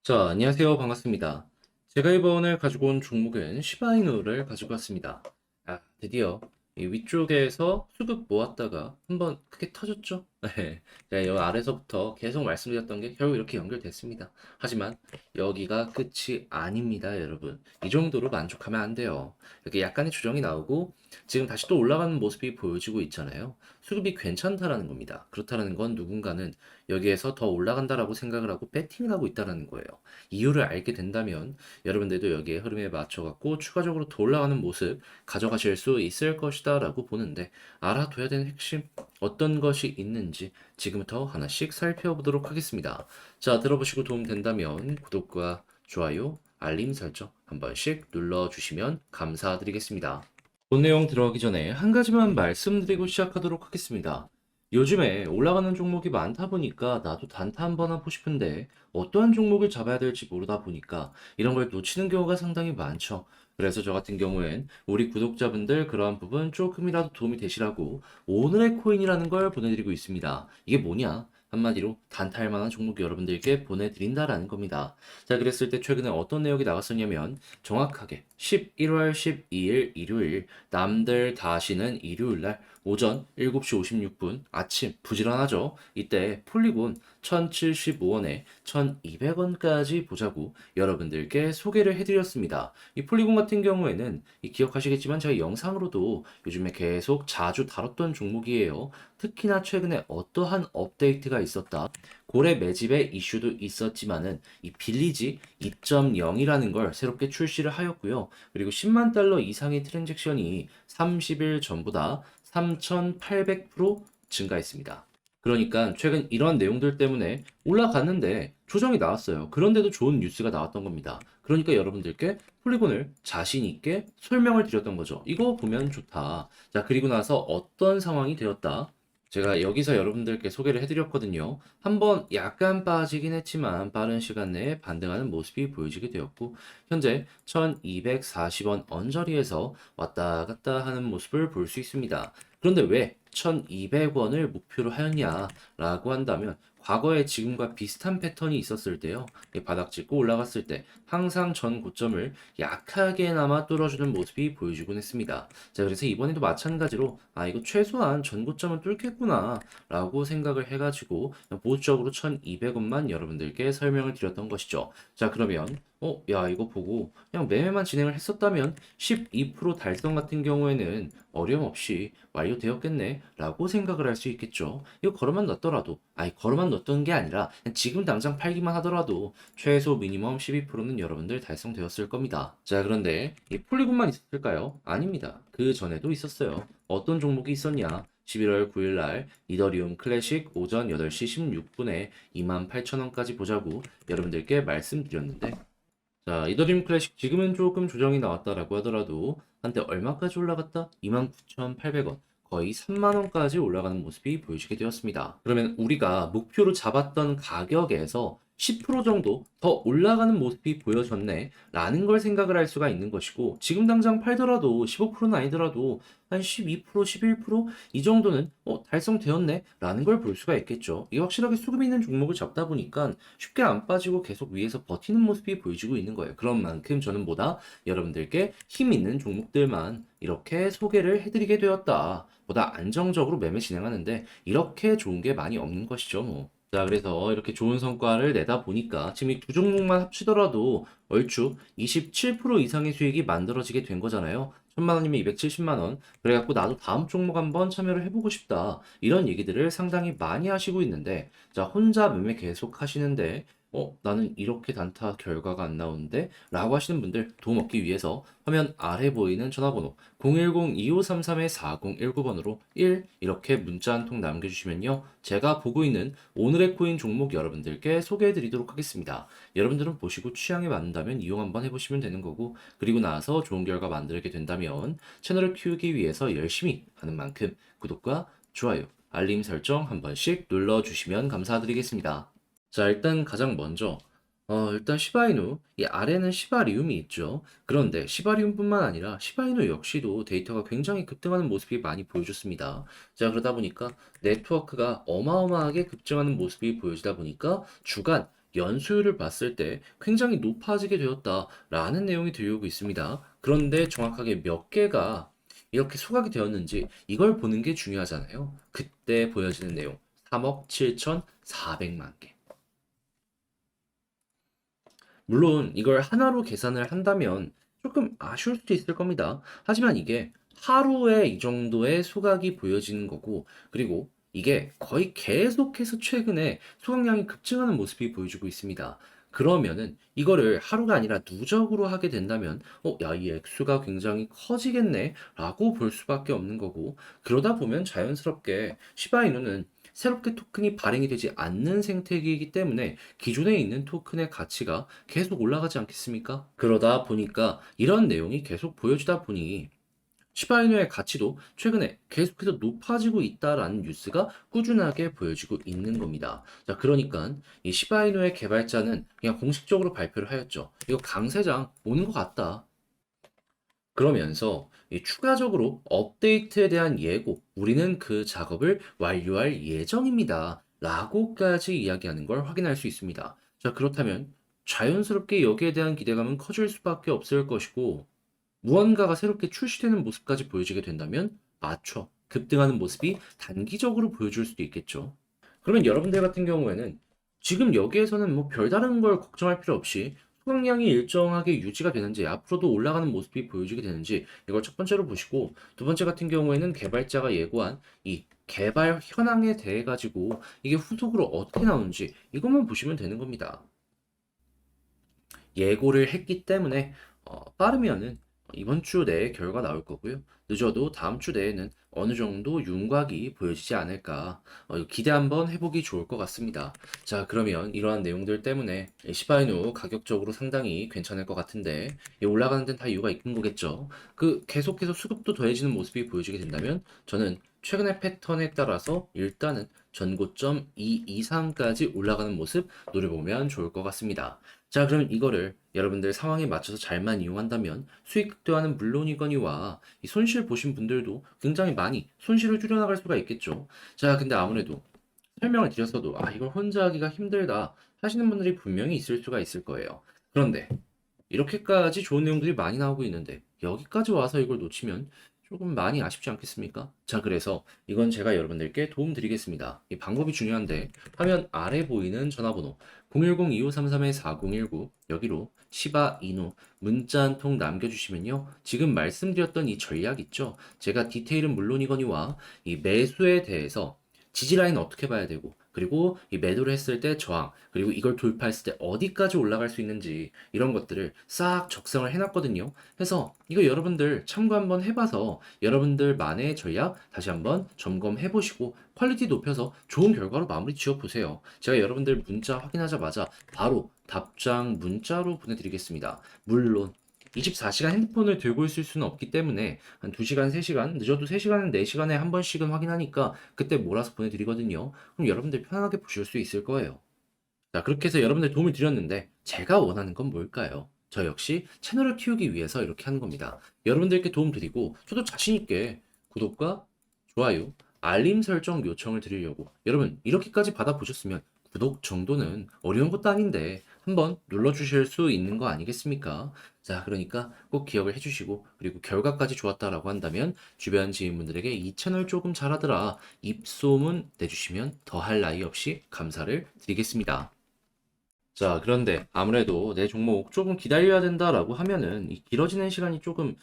자, 안녕하세요. 반갑습니다. 제가 이번에 가지고 온 종목은 시바이누를 가지고 왔습니다. 드디어 이 위쪽에서 수급 모았다가 한번 크게 터졌죠? 네. 자, 여기 아래서부터 계속 말씀드렸던 게 결국 이렇게 연결됐습니다. 하지만 여기가 끝이 아닙니다, 여러분. 이 정도로 만족하면 안 돼요. 이렇게 약간의 조정이 나오고 지금 다시 또 올라가는 모습이 보여지고 있잖아요. 수급이 괜찮다라는 겁니다. 그렇다는 건 누군가는 여기에서 더 올라간다라고 생각을 하고 배팅을 하고 있다는 거예요. 이유를 알게 된다면 여러분들도 여기에 흐름에 맞춰갖고 추가적으로 더 올라가는 모습 가져가실 수 있을 것이다 라고 보는데, 알아둬야 되는 핵심 어떤 것이 있는지 지금부터 하나씩 살펴보도록 하겠습니다. 자, 들어보시고 도움 된다면 구독과 좋아요, 알림 설정 한 번씩 눌러주시면 감사드리겠습니다. 본 내용 들어가기 전에 한 가지만 말씀드리고 시작하도록 하겠습니다. 요즘에 올라가는 종목이 많다 보니까 나도 단타 한번 하고 싶은데 어떠한 종목을 잡아야 될지 모르다 보니까 이런 걸 놓치는 경우가 상당히 많죠. 그래서 저 같은 경우엔 우리 구독자분들 그러한 부분 조금이라도 도움이 되시라고 오늘의 코인이라는 걸 보내드리고 있습니다. 이게 뭐냐? 한마디로 단타할 만한 종목 여러분들께 보내드린다라는 겁니다. 자, 그랬을 때 최근에 어떤 내용이 나왔었냐면 정확하게 11월 12일 일요일, 남들 다 쉬는 일요일 날 오전 7시 56분 아침 부지런하죠. 이때 폴리곤 1075원에 1200원까지 보자고 여러분들께 소개를 해드렸습니다. 이 폴리곤 같은 경우에는 기억하시겠지만 제가 영상으로도 요즘에 계속 자주 다뤘던 종목이에요. 특히나 최근에 어떠한 업데이트가 있었다. 고래 매집의 이슈도 있었지만은 이 빌리지 2.0이라는 걸 새롭게 출시를 하였고요. 그리고 10만 달러 이상의 트랜잭션이 30일 전보다 3,800% 증가했습니다. 그러니까 최근 이런 내용들 때문에 올라갔는데 조정이 나왔어요. 그런데도 좋은 뉴스가 나왔던 겁니다. 그러니까 여러분들께 폴리곤을 자신 있게 설명을 드렸던 거죠. 이거 보면 좋다. 자, 그리고 나서 어떤 상황이 되었다. 제가 여기서 여러분들께 소개를 해드렸거든요. 한번 약간 빠지긴 했지만 빠른 시간 내에 반등하는 모습이 보여지게 되었고, 현재 1240원 언저리에서 왔다 갔다 하는 모습을 볼 수 있습니다. 그런데 왜 1200원을 목표로 하였냐라고 한다면, 과거에 지금과 비슷한 패턴이 있었을 때요. 바닥 찍고 올라갔을 때 항상 전 고점을 약하게나마 뚫어주는 모습이 보여주곤 했습니다. 자, 그래서 이번에도 마찬가지로 이거 최소한 전 고점은 뚫겠구나 라고 생각을 해가지고 보수적으로 1200원만 여러분들께 설명을 드렸던 것이죠. 자, 그러면 야, 이거 보고 그냥 매매만 진행을 했었다면 12% 달성 같은 경우에는 어려움 없이 완료되었겠네 라고 생각을 할 수 있겠죠. 이거 걸어만 넣었더라도, 걸어만 넣었던 게 아니라 그냥 지금 당장 팔기만 하더라도 최소 미니멈 12%는 여러분들 달성되었을 겁니다. 자, 그런데 이 폴리곤만 있었을까요? 아닙니다. 그 전에도 있었어요. 어떤 종목이 있었냐? 11월 9일 날 이더리움 클래식 오전 8시 16분에 28,000원까지 보자고 여러분들께 말씀드렸는데, 자, 이더리움 클래식 지금은 조금 조정이 나왔다라고 하더라도 한때 얼마까지 올라갔다? 29,800원. 거의 3만 원까지 올라가는 모습이 보여지게 되었습니다. 그러면 우리가 목표로 잡았던 가격에서 10% 정도 더 올라가는 모습이 보여졌네 라는 걸 생각을 할 수가 있는 것이고, 지금 당장 팔더라도 15%는 아니더라도 한 12%, 11%이 정도는 달성되었네 라는 걸 볼 수가 있겠죠. 이 확실하게 수급 있는 종목을 잡다 보니까 쉽게 안 빠지고 계속 위에서 버티는 모습이 보여지고 있는 거예요. 그런 만큼 저는 보다 여러분들께 힘 있는 종목들만 이렇게 소개를 해드리게 되었다. 보다 안정적으로 매매 진행하는데 이렇게 좋은 게 많이 없는 것이죠, 뭐. 자, 그래서 이렇게 좋은 성과를 내다 보니까 지금 이 두 종목만 합치더라도 얼추 27% 이상의 수익이 만들어지게 된 거잖아요. 1000만 원이면 270만 원. 그래갖고 나도 다음 종목 한번 참여를 해보고 싶다. 이런 얘기들을 상당히 많이 하시고 있는데, 자, 혼자 매매 계속 하시는데, 나는 이렇게 단타 결과가 안 나오는데? 라고 하시는 분들 도움 얻기 위해서 화면 아래 보이는 전화번호 010-2533-4019번으로 1 이렇게 문자 한 통 남겨주시면요. 제가 보고 있는 오늘의 코인 종목 여러분들께 소개해 드리도록 하겠습니다. 여러분들은 보시고 취향에 맞는다면 이용 한번 해보시면 되는 거고, 그리고 나서 좋은 결과 만들게 된다면 채널을 키우기 위해서 열심히 하는 만큼 구독과 좋아요, 알림 설정 한 번씩 눌러주시면 감사드리겠습니다. 자, 일단 가장 먼저 일단 시바이누, 이 아래는 시바리움이 있죠. 그런데 시바리움뿐만 아니라 시바이누 역시도 데이터가 굉장히 급등하는 모습이 많이 보여줬습니다. 자, 그러다 보니까 네트워크가 어마어마하게 급증하는 모습이 보여지다 보니까 주간 연수율을 봤을 때 굉장히 높아지게 되었다라는 내용이 들려오고 있습니다. 그런데 정확하게 몇 개가 이렇게 소각이 되었는지 이걸 보는 게 중요하잖아요. 그때 보여지는 내용 3억 7,400만 개. 물론 이걸 하나로 계산을 한다면 조금 아쉬울 수도 있을 겁니다. 하지만 이게 하루에 이 정도의 소각이 보여지는 거고, 그리고 이게 거의 계속해서 최근에 소각량이 급증하는 모습이 보여주고 있습니다. 그러면은 이거를 하루가 아니라 누적으로 하게 된다면, 야, 이 액수가 굉장히 커지겠네? 라고 볼 수밖에 없는 거고, 그러다 보면 자연스럽게 시바이누는 새롭게 토큰이 발행이 되지 않는 생태계이기 때문에 기존에 있는 토큰의 가치가 계속 올라가지 않겠습니까? 그러다 보니까 이런 내용이 계속 보여주다 보니 시바이누의 가치도 최근에 계속해서 높아지고 있다라는 뉴스가 꾸준하게 보여지고 있는 겁니다. 자, 그러니까 이 시바이누의 개발자는 그냥 공식적으로 발표를 하였죠. 이거 강세장 오는 것 같다. 그러면서 이 추가적으로 업데이트에 대한 예고, 우리는 그 작업을 완료할 예정입니다. 라고까지 이야기하는 걸 확인할 수 있습니다. 자, 그렇다면 자연스럽게 여기에 대한 기대감은 커질 수밖에 없을 것이고, 무언가가 새롭게 출시되는 모습까지 보여지게 된다면, 맞춰 급등하는 모습이 단기적으로 보여줄 수도 있겠죠. 그러면 여러분들 같은 경우에는 지금 여기에서는 뭐 별다른 걸 걱정할 필요 없이 수강량이 일정하게 유지가 되는지 앞으로도 올라가는 모습이 보여지게 되는지 이걸 첫 번째로 보시고, 두 번째 같은 경우에는 개발자가 예고한 이 개발 현황에 대해 가지고 이게 후속으로 어떻게 나오는지 이것만 보시면 되는 겁니다. 예고를 했기 때문에 빠르면은 이번 주 내에 결과 나올 거고요. 늦어도 다음 주 내에는 어느 정도 윤곽이 보여지지 않을까 기대 한번 해보기 좋을 것 같습니다. 자, 그러면 이러한 내용들 때문에 시바이누 가격적으로 상당히 괜찮을 것 같은데 이 올라가는 데는 다 이유가 있는 거겠죠. 그 계속해서 수급도 더해지는 모습이 보여지게 된다면 저는 최근의 패턴에 따라서 일단은 전고점 2 이상까지 올라가는 모습 노려보면 좋을 것 같습니다. 자, 그럼 이거를 여러분들 상황에 맞춰서 잘만 이용한다면 수익 극대화는 물론이거니와 이 손실 보신 분들도 굉장히 많이 손실을 줄여나갈 수가 있겠죠. 자, 근데 아무래도 설명을 드렸어도 이걸 혼자 하기가 힘들다 하시는 분들이 분명히 있을 수가 있을 거예요. 그런데 이렇게까지 좋은 내용들이 많이 나오고 있는데 여기까지 와서 이걸 놓치면 조금 많이 아쉽지 않겠습니까? 자, 그래서 이건 제가 여러분들께 도움 드리겠습니다. 이 방법이 중요한데 화면 아래 보이는 전화번호 010-2533-4019 여기로 시바 이노 문자 한 통 남겨주시면요. 지금 말씀드렸던 이 전략 있죠? 제가 디테일은 물론이거니와 이 매수에 대해서 지지라인 어떻게 봐야 되고, 그리고 이 매도를 했을 때 저항, 그리고 이걸 돌파했을 때 어디까지 올라갈 수 있는지 이런 것들을 싹 적성을 해놨거든요. 그래서 이거 여러분들 참고 한번 해봐서 여러분들만의 전략 다시 한번 점검해보시고 퀄리티 높여서 좋은 결과로 마무리 지어보세요. 제가 여러분들 문자 확인하자마자 바로 답장 문자로 보내드리겠습니다. 물론 24시간 핸드폰을 들고 있을 수는 없기 때문에 한 2시간, 3시간, 늦어도 3시간은 4시간에 한 번씩은 확인하니까 그때 몰아서 보내드리거든요. 그럼 여러분들 편하게 보실 수 있을 거예요. 자, 그렇게 해서 여러분들 도움을 드렸는데 제가 원하는 건 뭘까요? 저 역시 채널을 키우기 위해서 이렇게 하는 겁니다. 여러분들께 도움 드리고 저도 자신 있게 구독과 좋아요, 알림 설정 요청을 드리려고 여러분 이렇게까지 받아보셨으면 구독 정도는 어려운 것도 아닌데 한번 눌러주실 수 있는 거 아니겠습니까? 자, 그러니까 꼭 기억을 해주시고 그리고 결과까지 좋았다라고 한다면 주변 지인분들에게 이 채널 조금 잘하더라 입소문 내주시면 더할 나위 없이 감사를 드리겠습니다. 자, 그런데 아무래도 내 종목 조금 기다려야 된다라고 하면은 이 길어지는 시간이 조금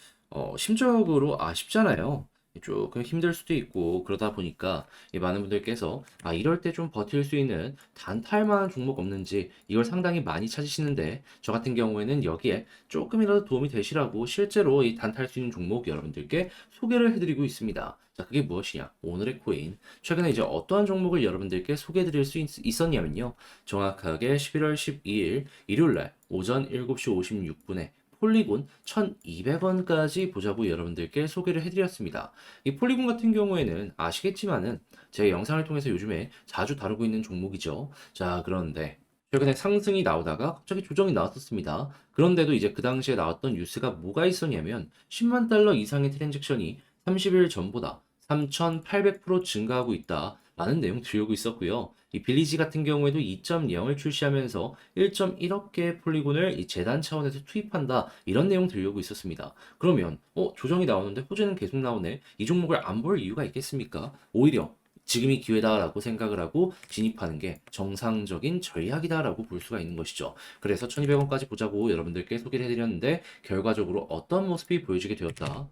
심적으로 아쉽잖아요. 조금 힘들 수도 있고 그러다 보니까 이 많은 분들께서 이럴 때 좀 버틸 수 있는 단타할 만한 종목 없는지 이걸 상당히 많이 찾으시는데 저 같은 경우에는 여기에 조금이라도 도움이 되시라고 실제로 이 단타할 수 있는 종목 여러분들께 소개를 해드리고 있습니다. 자, 그게 무엇이냐? 오늘의 코인. 최근에 이제 어떠한 종목을 여러분들께 소개해드릴 수 있었냐면요. 정확하게 11월 12일 일요일날 오전 7시 56분에 폴리곤 1200원까지 보자고 여러분들께 소개를 해드렸습니다. 이 폴리곤 같은 경우에는 아시겠지만은 제 영상을 통해서 요즘에 자주 다루고 있는 종목이죠. 자, 그런데 최근에 상승이 나오다가 갑자기 조정이 나왔었습니다. 그런데도 이제 그 당시에 나왔던 뉴스가 뭐가 있었냐면 10만 달러 이상의 트랜잭션이 30일 전보다 3,800% 증가하고 있다. 라는 내용 들려오고 있었고요. 이 빌리지 같은 경우에도 2.0을 출시하면서 1.1억 개의 폴리곤을 이 재단 차원에서 투입한다. 이런 내용 들려오고 있었습니다. 그러면 조정이 나오는데 호재는 계속 나오네. 이 종목을 안 볼 이유가 있겠습니까? 오히려 지금이 기회다라고 생각을 하고 진입하는 게 정상적인 전략이다라고 볼 수가 있는 것이죠. 그래서 1200원까지 보자고 여러분들께 소개를 해드렸는데 결과적으로 어떤 모습이 보여지게 되었다.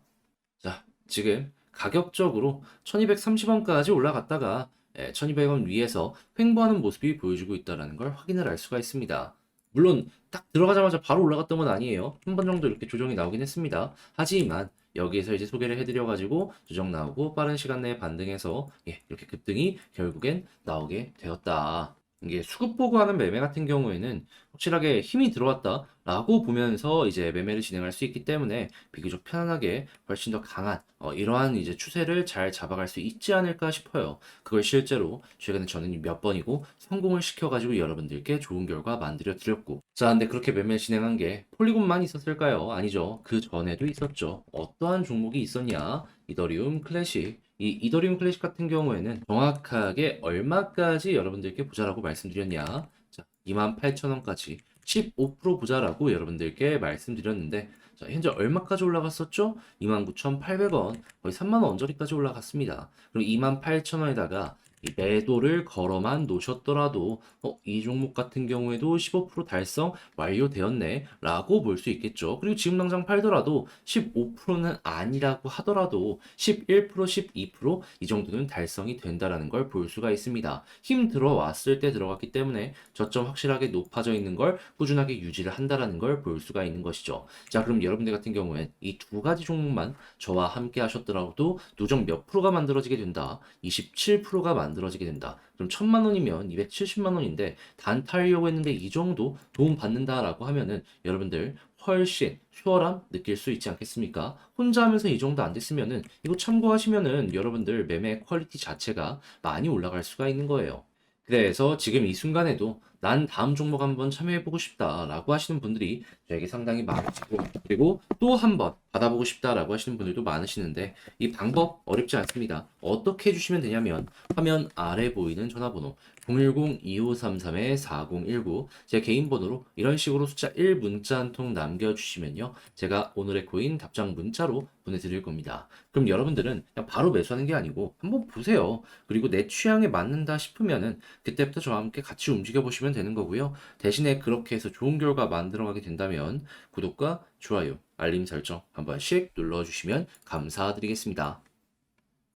자, 지금 가격적으로 1230원까지 올라갔다가 1200원 위에서 횡보하는 모습이 보여주고 있다는 걸 확인을 할 수가 있습니다. 물론 딱 들어가자마자 바로 올라갔던 건 아니에요. 한 번 정도 이렇게 조정이 나오긴 했습니다. 하지만 여기에서 이제 소개를 해드려가지고 조정 나오고 빠른 시간 내에 반등해서 이렇게 급등이 결국엔 나오게 되었다. 이게 수급 보고하는 매매 같은 경우에는 확실하게 힘이 들어왔다라고 보면서 이제 매매를 진행할 수 있기 때문에 비교적 편안하게 훨씬 더 강한 이러한 이제 추세를 잘 잡아갈 수 있지 않을까 싶어요. 그걸 실제로 최근에 저는 몇 번이고 성공을 시켜가지고 여러분들께 좋은 결과 만들어 드렸고. 자, 근데 그렇게 매매 진행한 게 폴리곤만 있었을까요? 아니죠. 그 전에도 있었죠. 어떠한 종목이 있었냐? 이더리움 클래식. 이 이더리움 클래식 같은 경우에는 정확하게 얼마까지 여러분들께 보자라고 말씀드렸냐? 자, 28,000원까지 15% 보자라고 여러분들께 말씀드렸는데 자, 현재 얼마까지 올라갔었죠? 29,800원, 거의 3만 원 언저리까지 올라갔습니다. 그럼 28,000원에다가 이 매도를 걸어만 놓으셨더라도 이 종목 같은 경우에도 15% 달성 완료되었네 라고 볼 수 있겠죠. 그리고 지금 당장 팔더라도 15%는 아니라고 하더라도 11%, 12%이 정도는 달성이 된다라는 걸 볼 수가 있습니다. 힘 들어왔을 때 들어갔기 때문에 저점 확실하게 높아져 있는 걸 꾸준하게 유지를 한다라는 걸 볼 수가 있는 것이죠. 자, 그럼 여러분들 같은 경우엔 이 두 가지 종목만 저와 함께 하셨더라도 누적 몇 프로가 만들어지게 된다. 27%가 만들어지게 된다. 그럼 1000만 원이면 270만 원인데 단타하려고 했는데 이 정도 도움 받는다라고 하면은 여러분들 훨씬 수월함 느낄 수 있지 않겠습니까? 혼자 하면서 이 정도 안 됐으면은 이거 참고하시면은 여러분들 매매 퀄리티 자체가 많이 올라갈 수가 있는 거예요. 그래서 지금 이 순간에도 난 다음 종목 한번 참여해보고 싶다라고 하시는 분들이 저에게 상당히 많으시고 그리고 또 한번 받아보고 싶다라고 하시는 분들도 많으시는데 이 방법 어렵지 않습니다. 어떻게 해주시면 되냐면 화면 아래 보이는 전화번호 010-2533-4019 제 개인 번호로 이런 식으로 숫자 1 문자 한 통 남겨주시면요. 제가 오늘의 코인 답장 문자로 보내드릴 겁니다. 그럼 여러분들은 그냥 바로 매수하는 게 아니고 한번 보세요. 그리고 내 취향에 맞는다 싶으면은 그때부터 저와 함께 같이 움직여 보시면 되는 거고요. 대신에 그렇게 해서 좋은 결과 만들어가게 된다면 구독과 좋아요, 알림 설정 한 번씩 눌러주시면 감사드리겠습니다.